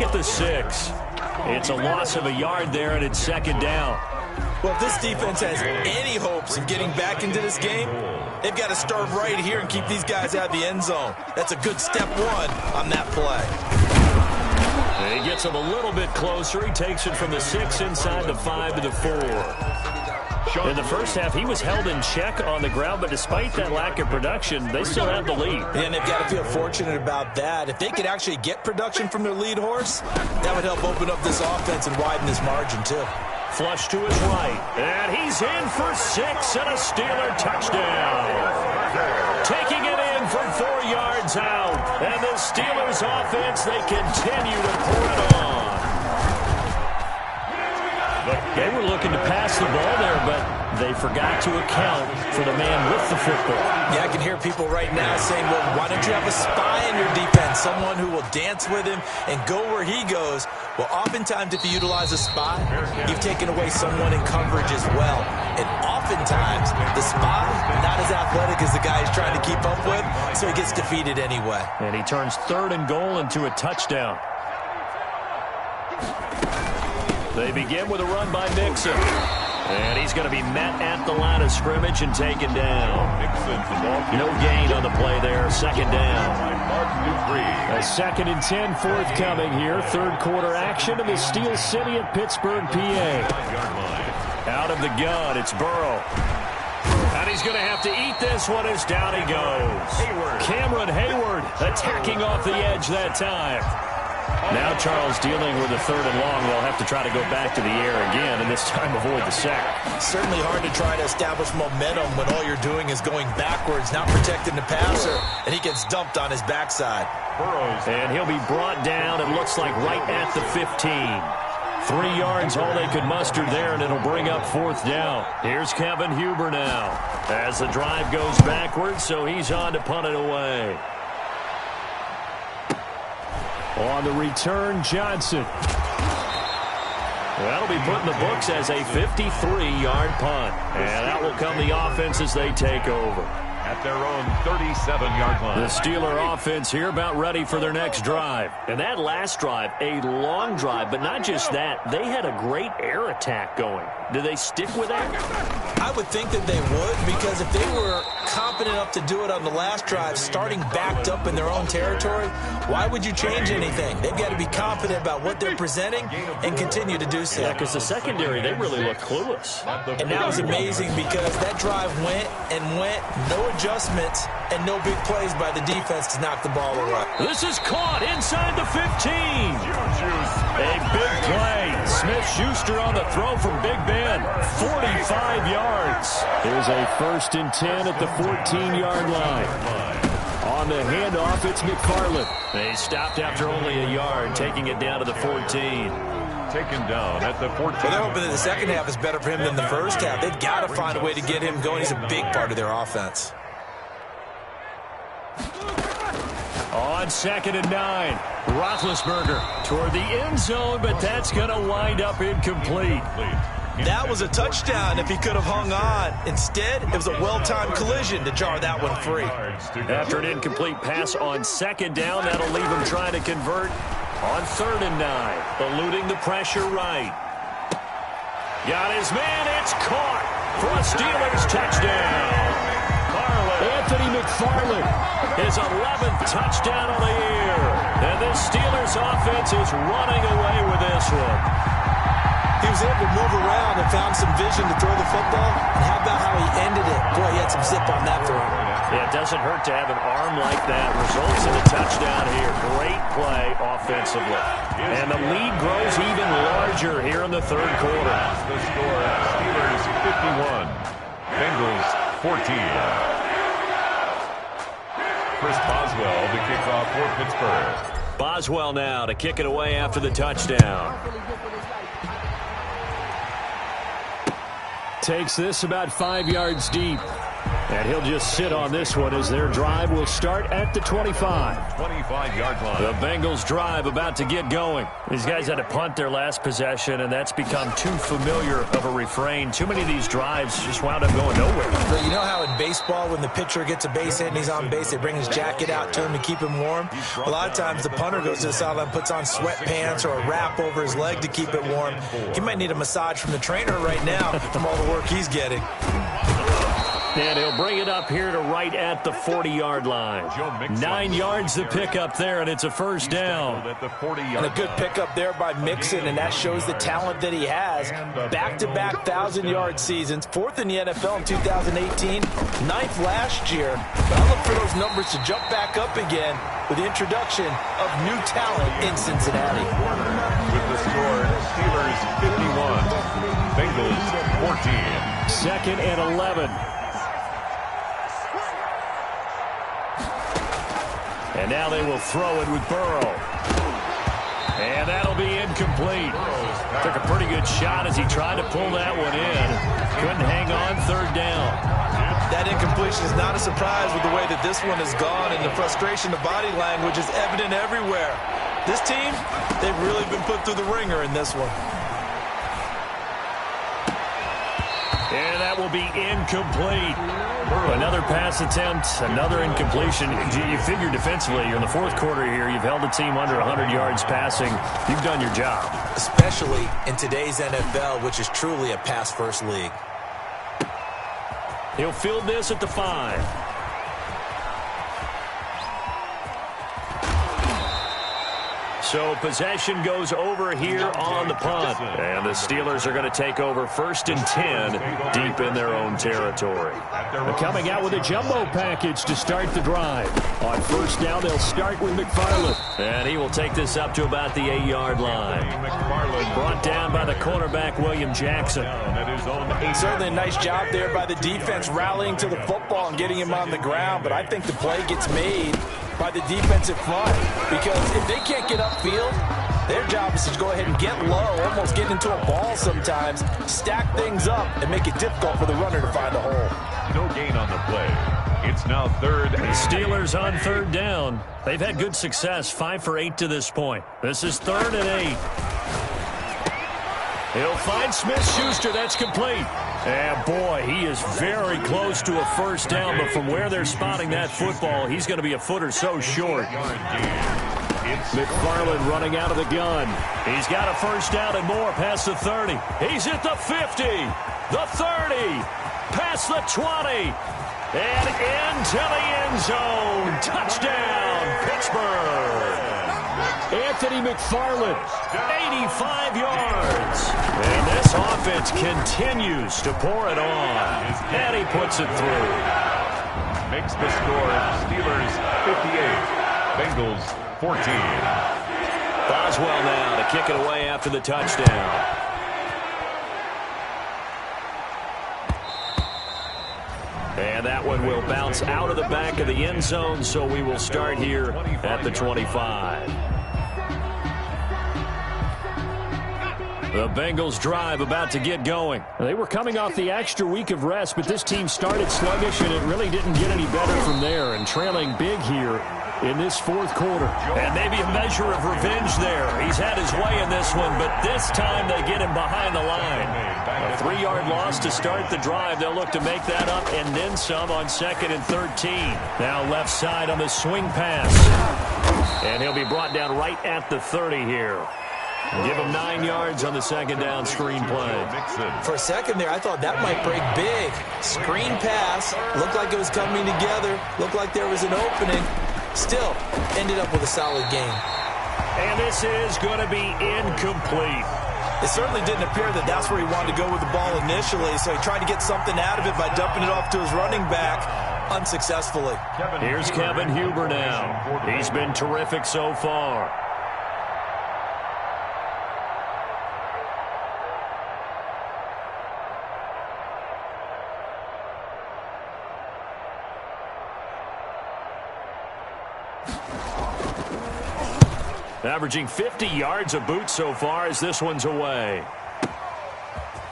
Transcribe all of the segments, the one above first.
at the 6. It's a loss of a yard there, and it's second down. Well, if this defense has any hopes of getting back into this game, they've got to start right here and keep these guys out of the end zone. That's a good step one on that play. He gets him a little bit closer. He takes it from the 6 inside the 5 to the 4. In the first half, he was held in check on the ground, but despite that lack of production, they still have the lead. And they've got to feel fortunate about that. If they could actually get production from their lead horse, that would help open up this offense and widen this margin, too. Flush to his right, and he's in for 6 and a Steeler touchdown. Taking it in from 4 yards out, and the Steelers offense, they continue to pour it on. They were looking to pass the ball there, but they forgot to account for the man with the football. Yeah, I can hear people right now saying, well, why don't you have a spy in your defense, someone who will dance with him and go where he goes? Well, oftentimes if you utilize a spy, you've taken away someone in coverage as well. And oftentimes, the spy, not as athletic as the guy he's trying to keep up with, so he gets defeated anyway. And he turns 3rd and goal into a touchdown. They begin with a run by Mixon. And he's going to be met at the line of scrimmage and taken down. No gain on the play there. Second down. A 2nd and 10 forthcoming here. Third quarter action in the Steel City of Pittsburgh, PA. Out of the gun, it's Burrow. And he's going to have to eat this one as down he goes. Cameron Hayward attacking off the edge that time. Now Charles dealing with a 3rd and long. They'll have to try to go back to the air again, and this time avoid the sack. Certainly hard to try to establish momentum when all you're doing is going backwards, not protecting the passer, and he gets dumped on his backside. And he'll be brought down, it looks like, right at the 15. 3 yards, all they could muster there, and it'll bring up 4th down. Here's Kevin Huber now as the drive goes backwards, so he's on to punt it away. On the return, Johnson. That'll be put in the books as a 53-yard punt. And that will come the offense as they take over. At their own 37-yard line. The Steeler offense here about ready for their next drive. And that last drive, a long drive, but not just that. They had a great air attack going. Do they stick with that? I would think that they would, because if they were confident enough to do it on the last drive, starting backed up in their own territory, why would you change anything? They've got to be confident about what they're presenting and continue to do so. Yeah, because the secondary, they really look clueless. And that was amazing because that drive went and went, no adjustments, and no big plays by the defense to knock the ball away. This is caught inside the 15. A big play. Smith-Schuster on the throw from Big Ben. 45 yards. Here's a 1st and 10 at the 14-yard line. On the handoff, it's McFarland. They stopped after only a yard, taking it down to the 14. Taken down at the 14. Well, they're hoping that the second half is better for him than the first half. They've got to find a way to get him going. He's a big part of their offense. On 2nd and 9, Roethlisberger toward the end zone, but that's going to wind up incomplete. That was a touchdown if he could have hung on. Instead, it was a well-timed collision to jar that one free. After an incomplete pass on 2nd down, that'll leave him trying to convert on 3rd and 9, eluding the pressure right. Got his man, it's caught for a Steelers touchdown. Anthony McFarland, his 11th touchdown on the year. And this Steelers offense is running away with this one. He was able to move around and found some vision to throw the football. And how about how he ended it? Boy, he had some zip on that throw. Yeah, it doesn't hurt to have an arm like that. Results in a touchdown here. Great play offensively. And the lead grows even larger here in the 3rd quarter. The score, Steelers 51, Bengals 14. Chris Boswell to kick off for Pittsburgh. Boswell now to kick it away after the touchdown. Takes this about 5 yards deep. And he'll just sit on this one as their drive will start at the 25. 25-yard line. The Bengals drive about to get going. These guys had to punt their last possession, and that's become too familiar of a refrain. Too many of these drives just wound up going nowhere. But you know how in baseball, when the pitcher gets a base hit and he's on base, they bring his jacket out to him to keep him warm? A lot of times the punter goes to the sideline, puts on sweatpants or a wrap over his leg to keep it warm. He might need a massage from the trainer right now from all the work he's getting. And he'll bring it up here to right at the 40-yard line. 9 yards to pick up there, and it's a first down. And a good pickup there by Mixon, and that shows the talent that he has. Back-to-back 1,000-yard seasons, 4th in the NFL in 2018, 9th last year. But I look for those numbers to jump back up again with the introduction of new talent in Cincinnati. With the score, Steelers 51, Bengals 14. 2nd and 11. And now they will throw it with Burrow. And that'll be incomplete. Took a pretty good shot as he tried to pull that one in. Couldn't hang on, 3rd down. That incompletion is not a surprise with the way that this one has gone, and the frustration of body language is evident everywhere. This team, they've really been put through the ringer in this one. And that will be incomplete. Another pass attempt, another incompletion. You figure defensively, you're in the 4th quarter here. You've held the team under 100 yards passing. You've done your job. Especially in today's NFL, which is truly a pass-first league. He'll field this at the 5. So possession goes over here on the punt. And the Steelers are going to take over 1st and 10 deep in their own territory. They're coming out with a jumbo package to start the drive. On 1st down, they'll start with McFarland. And he will take this up to about the 8-yard line. Brought down by the cornerback, William Jackson. Certainly a nice job there by the defense rallying to the football and getting him on the ground. But I think the play gets made by the defensive front, because if they can't get upfield, their job is to go ahead and get low, almost get into a ball sometimes, stack things up, and make it difficult for the runner to find a hole. No gain on the play. It's now 3rd. The Steelers on 3rd down. They've had good success, 5 for 8 to this point. This is 3rd and 8. He'll find Smith-Schuster. That's complete. And, boy, he is very close to a 1st down, but from where they're spotting that football, he's going to be a foot or so short. McFarland running out of the gun. He's got a 1st down and more past the 30. He's at the 50, the 30, past the 20, and into the end zone. Touchdown, Pittsburgh. Anthony McFarland, 85 yards. And this offense continues to pour it on. And he puts it through. Makes the score Steelers 58, Bengals 14. Boswell now to kick it away after the touchdown. And that one will bounce out of the back of the end zone, so we will start here at the 25. The Bengals drive about to get going. They were coming off the extra week of rest, but this team started sluggish, and it really didn't get any better from there, and trailing big here in this 4th quarter. And maybe a measure of revenge there. He's had his way in this one, but this time they get him behind the line. A 3-yard loss to start the drive. They'll look to make that up and then some on 2nd and 13. Now left side on the swing pass. And he'll be brought down right at the 30 here. Give him 9 yards on the 2nd down screen play. For a second there, I thought that might break big. Screen pass. Looked like it was coming together. Looked like there was an opening. Still, ended up with a solid game. And this is going to be incomplete. It certainly didn't appear that that's where he wanted to go with the ball initially, so he tried to get something out of it by dumping it off to his running back unsuccessfully. Here's Kevin Huber now. He's been terrific so far. Averaging 50 yards a boot so far as this one's away.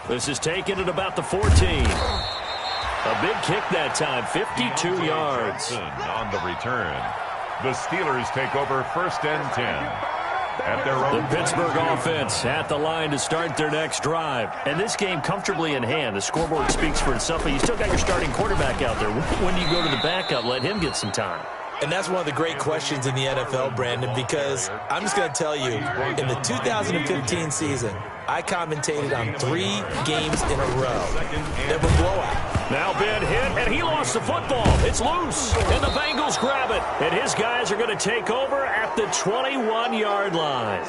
This is taken at about the 14. A big kick that time, 52 yards. On the return, the Steelers take over 1st and 10. At their own the Pittsburgh offense at the line to start their next drive. And this game comfortably in hand. The scoreboard speaks for itself, but you still got your starting quarterback out there. When do you go to the backup? Let him get some time. And that's one of the great questions in the NFL, Brandon, because I'm just going to tell you, in the 2015 season, I commentated on 3 games in a row that were blowout. Now Ben hit, and he lost the football. It's loose, and the Bengals grab it. And his guys are going to take over at the 21-yard line.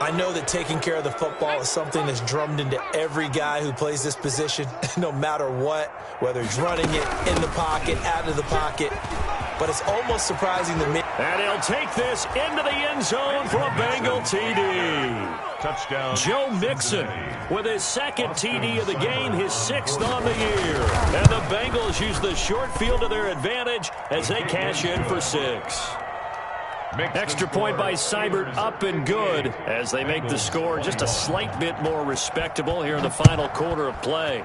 I know that taking care of the football is something that's drummed into every guy who plays this position, no matter what, whether he's running it, in the pocket, out of the pocket. But it's almost surprising to me. And he'll take this into the end zone for a Bengal TD. Touchdown. Joe Mixon with his 2nd TD of the game, his 6th on the year. And the Bengals use the short field to their advantage as they cash in for 6. Extra point by Seibert, up and good as they make the score just a slight bit more respectable here in the final quarter of play.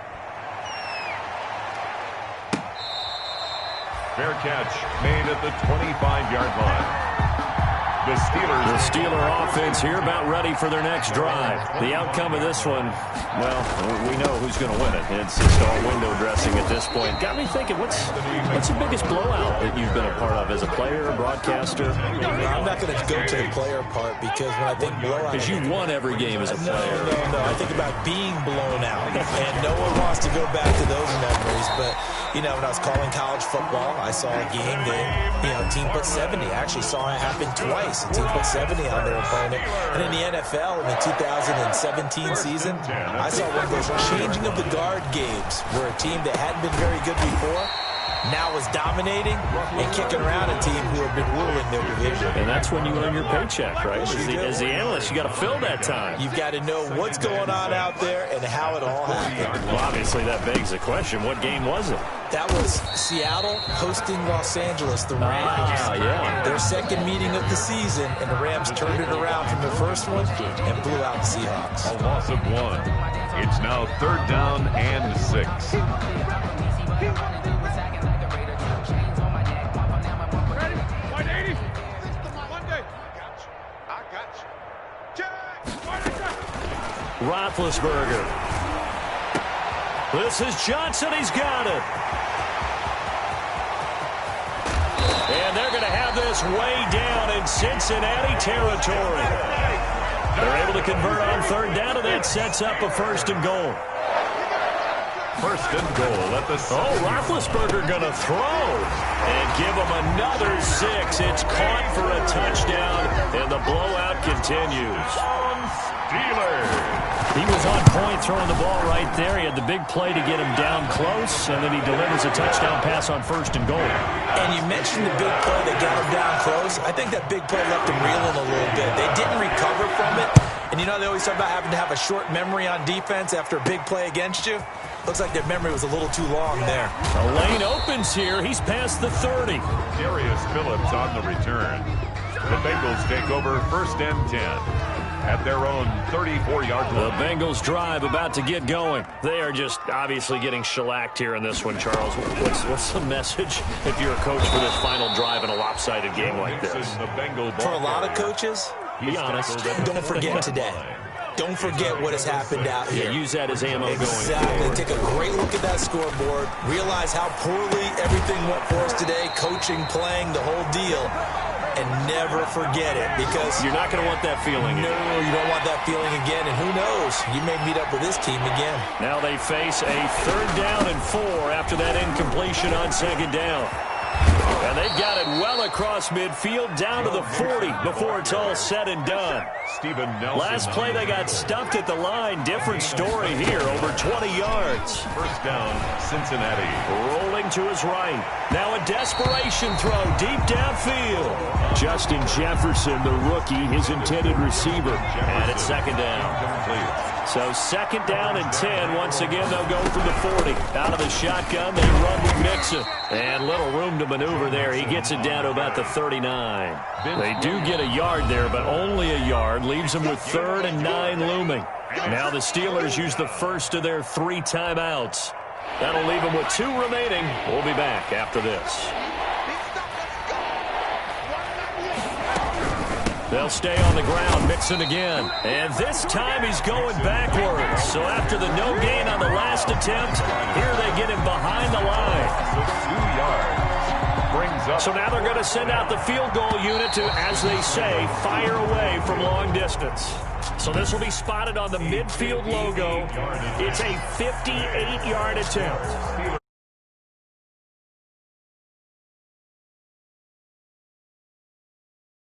Fair catch made at the 25-yard line. The Steeler offense here about ready for their next drive. The outcome of this one, well, we know who's going to win it. It's just all window dressing at this point. Got me thinking, what's the biggest blowout that you've been a part of as a player, a broadcaster? I'm not going to go to the player part because when I think blowout... Because you won every game as a player. No. I think about being blown out. And no one wants to go back to those memories. But, you know, when I was calling college football, I saw a game that, team put 70. I actually saw it happen twice. A team put 70 on their opponent. And in the NFL, in the 2017 season, I saw one of those changing of the guard games where a team that hadn't been very good before now was dominating and kicking around a team who had been ruling their division. And that's when you earn your paycheck, right? As the analyst, you got to fill that time. You've got to know what's going on out there and how it all happened. Well, obviously, that begs the question, what game was it? That was Seattle hosting Los Angeles, the Rams. Yeah. Their 2nd meeting of the season, and the Rams turned it around from the first one and blew out the Seahawks. A loss of 1. It's now 3rd down and 6. Roethlisberger. This is Johnson. He's got it. And they're going to have this way down in Cincinnati territory. They're able to convert on 3rd down, and that sets up a 1st and goal. 1st and goal at the... Roethlisberger going to throw and give him another 6. It's caught for a touchdown, and the blowout continues. Steelers. He was on point throwing the ball right there. He had the big play to get him down close, and then he delivers a touchdown pass on 1st and goal. And you mentioned the big play that got him down close. I think that big play left him reeling a little bit. They didn't recover from it. And they always talk about having to have a short memory on defense after a big play against you. Looks like their memory was a little too long there. A lane opens here. He's past the 30. Darius Phillips on the return. The Bengals take over 1st and 10. At their own 34-yard line. The Bengals drive about to get going. They are just obviously getting shellacked here in this one, Charles. What's the message if you're a coach for this final drive in a lopsided game like this? For a lot of coaches, be honest, don't forget today. Don't forget what has happened out here. Yeah, use that as ammo going forward. Take a great look at that scoreboard. Realize how poorly everything went for us today. Coaching, playing, the whole deal. And never forget it, because you're not going to want that feeling again. No, you don't want that feeling again. And who knows? You may meet up with this team again. Now they face a 3rd down and 4 after that incompletion on 2nd down. And they've got it well across midfield down to the 40 before it's all said and done. Last play they got stuffed at the line. Different story here, over 20 yards. 1st down, Cincinnati. Rolling to his right. Now a desperation throw deep downfield. Justin Jefferson, the rookie, his intended receiver. And it's 2nd down. So 2nd down and 10. Once again, they'll go from the 40. Out of the shotgun, they run with Mixon. And little room to maneuver there. He gets it down to about the 39. They do get a yard there, but only a yard. Leaves them with 3rd and 9 looming. Now the Steelers use the first of their 3 timeouts. That'll leave him with 2 remaining. We'll be back after this. They'll stay on the ground, Mixon again. And this time he's going backwards. So after the no gain on the last attempt, here they get him behind the line. So 2 yards. Brings up. So now they're going to send out the field goal unit to, as they say, fire away from long distance. So this will be spotted on the midfield logo. It's a 58-yard attempt.